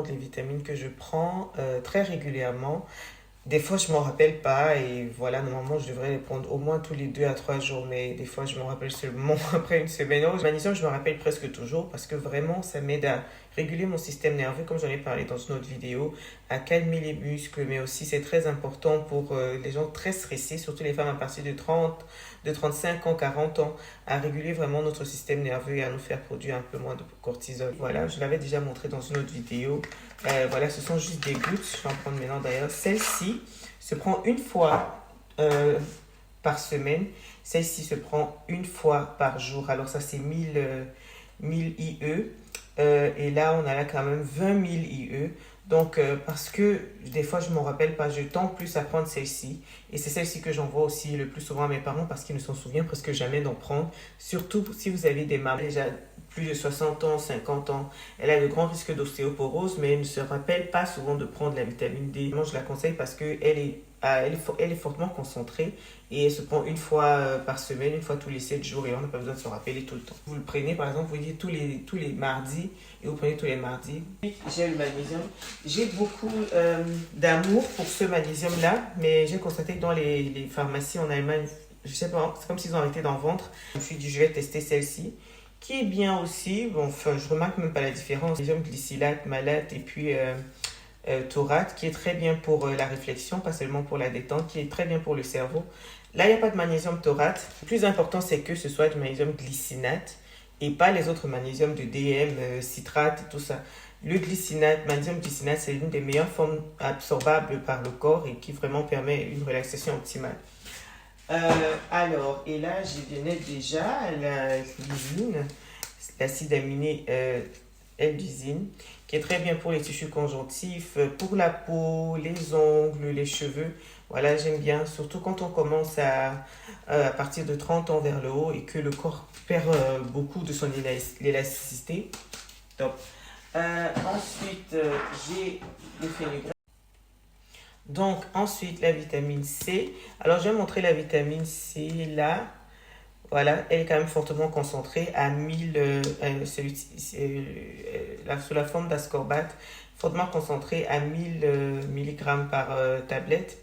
compte les vitamines que je prends très régulièrement. Des fois, je m'en rappelle pas et voilà, normalement, je devrais les prendre au moins tous les 2 à 3 jours, mais des fois, je m'en rappelle seulement après une semaine. Le magnésium, je me rappelle presque toujours parce que vraiment, ça m'aide à réguler mon système nerveux, comme j'en ai parlé dans une autre vidéo, à calmer les muscles, mais aussi c'est très important pour les gens très stressés, surtout les femmes à partir de 30, de 35 ans, 40 ans, à réguler vraiment notre système nerveux et à nous faire produire un peu moins de cortisol. Voilà, je l'avais déjà montré dans une autre vidéo. Voilà, ce sont juste des gouttes. Je vais en prendre maintenant d'ailleurs. Celle-ci se prend une fois par semaine. Celle-ci se prend une fois par jour. Alors ça, c'est 1000 IE. Et là, on a là quand même 20 000 IE. Donc, parce que des fois, je ne m'en rappelle pas, je tends plus à prendre celle-ci. Et c'est celle-ci que j'envoie aussi le plus souvent à mes parents parce qu'ils ne s'en souviennent presque jamais d'en prendre. Surtout si vous avez des mamans déjà plus de 60 ans, 50 ans. Elle a de grands risques d'ostéoporose, mais elle ne se rappelle pas souvent de prendre la vitamine D. Moi, je la conseille parce qu'elle elle est fortement concentrée et elle se prend une fois par semaine, une fois tous les 7 jours et on n'a pas besoin de se rappeler tout le temps. Vous le prenez par exemple, vous dites tous les mardis et vous prenez tous les mardis. J'ai le magnésium. J'ai beaucoup d'amour pour ce magnésium-là, mais j'ai constaté que dans les pharmacies en Allemagne, je sais pas, c'est comme s'ils ont arrêté d'en vendre. Je me suis dit, je vais tester celle-ci, qui est bien aussi. Bon, enfin, je remarque même pas la différence. Magnésium glycylate, malate et puis taurate, qui est très bien pour la réflexion, pas seulement pour la détente, qui est très bien pour le cerveau. Là, il n'y a pas de magnésium taurate. Le plus important, c'est que ce soit du magnésium glycinate et pas les autres magnésiums de DM, citrate et tout ça. Le glycinate, magnésium glycinate, c'est l'une des meilleures formes absorbables par le corps et qui vraiment permet une relaxation optimale. Et là, je venais déjà la lysine, l'acide aminé L-lysine, qui est très bien pour les tissus conjonctifs, pour la peau, les ongles, les cheveux. Voilà, j'aime bien, surtout quand on commence à partir de 30 ans vers le haut et que le corps perd beaucoup de son élasticité. Top. Ensuite, j'ai le fenugrec. Donc, ensuite, la vitamine C. Alors, je vais montrer la vitamine C là. Voilà, elle est quand même fortement concentrée à 1000, sous la forme d'ascorbate, fortement concentrée à 1000 mg par tablette.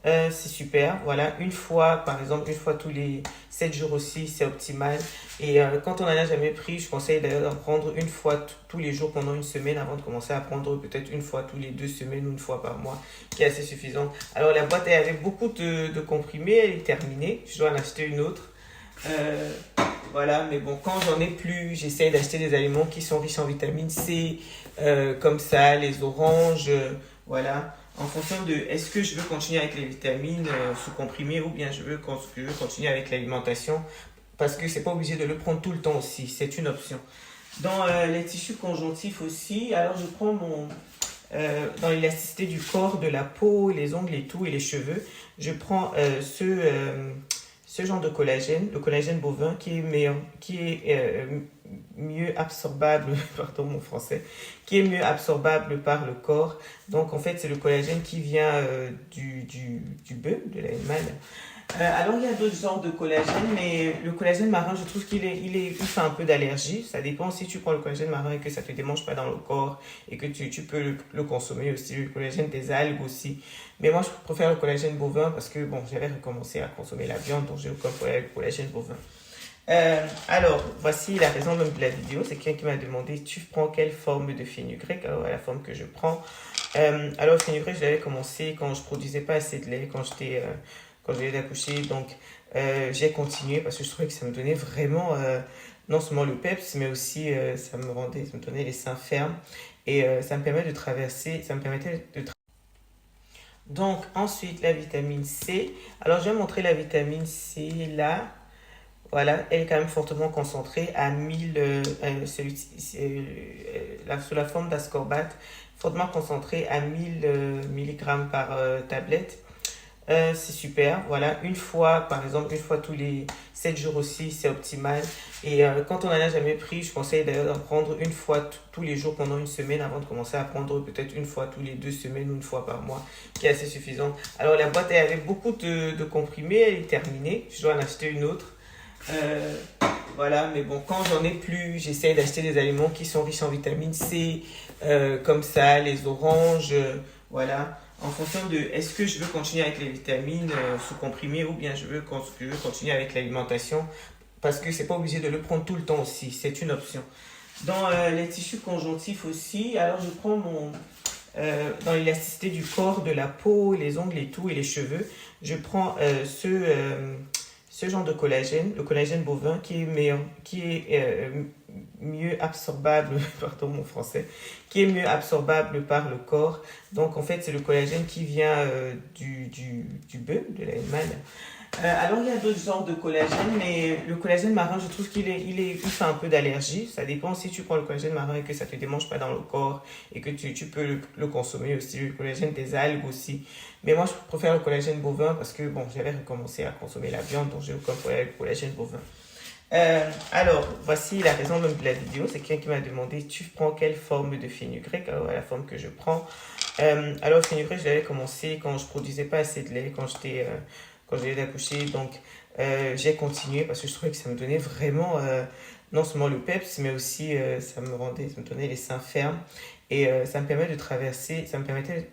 C'est super, voilà, une fois, par exemple, une fois tous les 7 jours aussi, c'est optimal. Et quand on n'en a jamais pris, je conseille d'ailleurs d'en prendre une fois tous les jours pendant une semaine avant de commencer à prendre peut-être une fois tous les 2 semaines ou une fois par mois, qui est assez suffisant. Alors la boîte est avec beaucoup de comprimés, elle est terminée, je dois en acheter une autre. Voilà, mais bon, quand j'en ai plus, j'essaie d'acheter des aliments qui sont riches en vitamine C, comme ça, les oranges, voilà. En fonction de est-ce que je veux continuer avec les vitamines sous comprimé ou bien je veux continuer avec l'alimentation parce que c'est pas obligé de le prendre tout le temps aussi, c'est une option. Dans les tissus conjonctifs aussi, alors je prends dans l'élasticité du corps, de la peau, les ongles et tout et les cheveux, je prends ce genre de collagène, le collagène bovin qui est meilleur, qui est mieux absorbable, pardon mon français, qui est mieux absorbable par le corps. Donc en fait c'est le collagène qui vient du bœuf, de l'animal. Alors il y a d'autres genres de collagène, mais le collagène marin, je trouve il fait un peu d'allergie. Ça dépend si tu prends le collagène marin et que ça ne te démange pas dans le corps et que tu peux le consommer aussi, le collagène des algues aussi. Mais moi je préfère le collagène bovin parce que bon, j'avais recommencé à consommer la viande, donc j'ai aucun problème avec le collagène bovin. Alors, voici la raison même de la vidéo. C'est quelqu'un qui m'a demandé, tu prends quelle forme de fenugrec? Alors, la forme que je prends. Alors, le fenugrec, je l'avais commencé quand je produisais pas assez de lait, quand je venais d'accoucher. Donc, j'ai continué parce que je trouvais que ça me donnait vraiment, non seulement le peps, mais aussi ça me donnait les seins fermes. Et ça me permettait de traverser. Donc, ensuite, la vitamine C. Alors, je vais montrer la vitamine C là. Voilà, elle est quand même fortement concentrée à 1000, sous la forme d'ascorbate, fortement concentrée à 1000 mg par tablette. C'est super, voilà, une fois, par exemple, une fois tous les 7 jours aussi, c'est optimal. Et quand on n'en a jamais pris, je conseille d'ailleurs d'en prendre une fois tous les jours pendant une semaine avant de commencer à prendre peut-être une fois tous les 2 semaines ou une fois par mois, qui est assez suffisant. Alors la boîte est avec beaucoup de comprimés, elle est terminée, je dois en acheter une autre. Euh, voilà, mais bon, quand j'en ai plus, j'essaie d'acheter des aliments qui sont riches en vitamine C, comme ça, les oranges, voilà. En fonction de est-ce que je veux continuer avec les vitamines sous comprimé ou bien je veux continuer avec l'alimentation parce que c'est pas obligé de le prendre tout le temps aussi, c'est une option. Dans les tissus conjonctifs aussi, alors je prends dans l'élasticité du corps, de la peau, les ongles et tout, et les cheveux, je prends ce genre de collagène, le collagène bovin, qui est meilleur, qui est mieux absorbable, pardon mon français, qui est mieux absorbable par le corps. Donc en fait, c'est le collagène qui vient du bœuf, de l'animal. Alors, il y a d'autres genres de collagène, mais le collagène marin, je trouve il fait un peu d'allergie. Ça dépend si tu prends le collagène marin et que ça ne te démange pas dans le corps et que tu peux le consommer aussi. Le collagène des algues aussi. Mais moi, je préfère le collagène bovin parce que, bon, j'avais recommencé à consommer la viande, donc j'ai aucun problème avec le collagène bovin. Alors, voici la raison même de la vidéo. C'est quelqu'un qui m'a demandé, tu prends quelle forme de fenugrec? Alors, la forme que je prends. Alors, le fenugrec, je l'avais commencé quand je produisais pas assez de lait, quand je venais d'accoucher. Donc, j'ai continué parce que je trouvais que ça me donnait vraiment, non seulement le peps, mais aussi ça me donnait les seins fermes. Et ça me permet de traverser, ça me permettait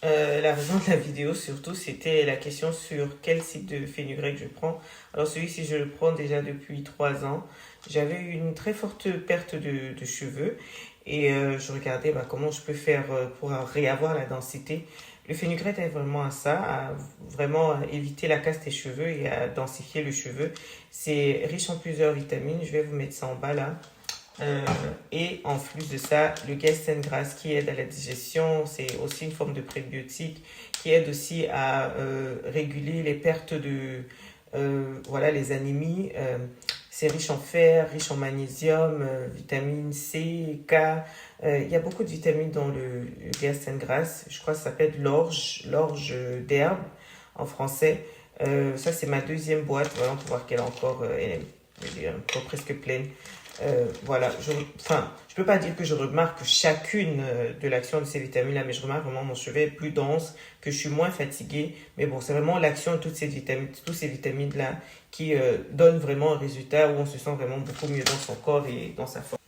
la raison de la vidéo surtout, c'était la question sur quel type de fenugrec je prends. Alors celui-ci, je le prends déjà depuis 3 ans. J'avais eu une très forte perte de cheveux et je regardais comment je peux faire pour réavoir la densité. Le fenugrec est vraiment à ça, à vraiment éviter la casse des cheveux et à densifier le cheveu. C'est riche en plusieurs vitamines, je vais vous mettre ça en bas là. Et en plus de ça, le Gerstengrass qui aide à la digestion, c'est aussi une forme de prébiotique qui aide aussi à réguler les pertes voilà, les anémies. C'est riche en fer, riche en magnésium, vitamine C, K. Il y a beaucoup de vitamines dans le Gerstengrass. Je crois que ça s'appelle l'orge d'herbe en français. Ça, c'est ma deuxième boîte. Voilà, on peut voir qu'elle est encore, elle est encore presque pleine. Voilà, enfin, je peux pas dire que je remarque chacune de l'action de ces vitamines-là, mais je remarque vraiment mon cheveu est plus dense, que je suis moins fatiguée. Mais bon, c'est vraiment l'action de toutes ces vitamines-là qui donnent vraiment un résultat où on se sent vraiment beaucoup mieux dans son corps et dans sa forme.